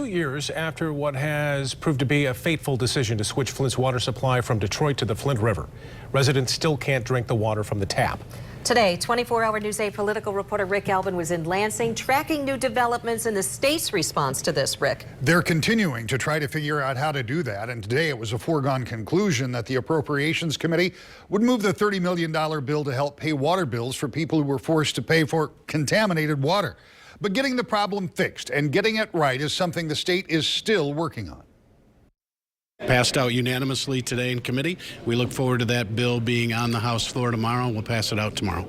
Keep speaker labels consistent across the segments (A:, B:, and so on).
A: years after what has proved to be a fateful decision to switch Flint's water supply from Detroit to the Flint River. Residents still can't drink the water from the tap.
B: Today, 24-hour News 8 political reporter Rick Albin was in Lansing tracking new developments in the state's response to this, Rick.
C: They're continuing to try to figure out how to do that, and today it was a foregone conclusion that the Appropriations Committee would move the $30 million bill to help pay water bills for people who were forced to pay for contaminated water. But getting the problem fixed and getting it right is something the state is still working on.
D: Passed out unanimously today in committee. We look forward to that bill being on the House floor tomorrow. We'll pass it out tomorrow.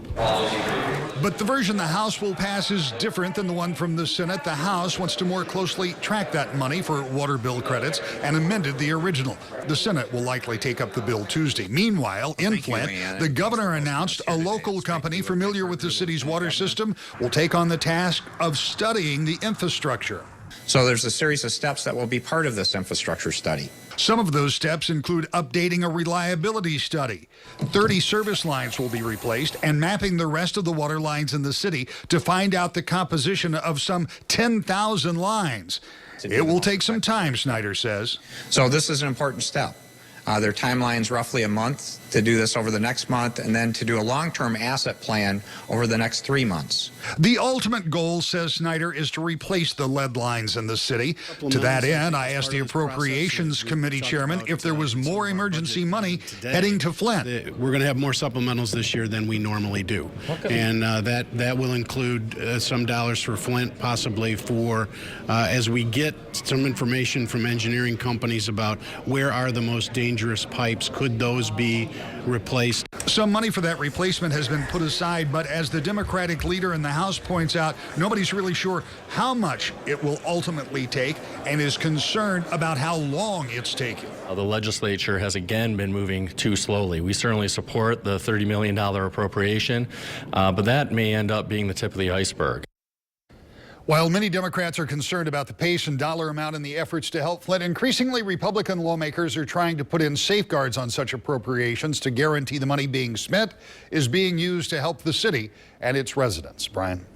C: But the version the House will pass is different than the one from the Senate. The House wants to more closely track that money for water bill credits and amended the original. The Senate will likely take up the bill Tuesday. Meanwhile, in Flint, the governor announced a local company familiar with the city's water system will take on the task of studying the infrastructure.
E: So there's a series of steps that will be part of this infrastructure study.
C: Some of those steps include updating a reliability study. 30 service lines will be replaced and mapping the rest of the water lines in the city to find out the composition of some 10,000 lines. It will take some time, Snyder says.
E: So this is an important step. Their timeline's roughly a month to do this over the next month, and then to do a long-term asset plan over the next 3 months.
C: The ultimate goal, says Snyder, is to replace the lead lines in the city. To that end, I asked the Appropriations Committee chairman if there was more emergency money heading to Flint.
D: We're going to have more supplementals this year than we normally do. And that will include some dollars for Flint, possibly for, as we get some information from engineering companies about where are the most dangerous pipes, could those be replaced?
C: Some money for that replacement has been put aside, but as the Democratic leader in the House points out, nobody's really sure how much it will ultimately take and is concerned about how long it's taking.
F: The legislature has again been moving too slowly. We certainly support the $30 million appropriation, but that may end up being the tip of the iceberg.
C: While many Democrats are concerned about the pace and dollar amount in the efforts to help Flint, increasingly Republican lawmakers are trying to put in safeguards on such appropriations to guarantee the money being spent is being used to help the city and its residents. Brian.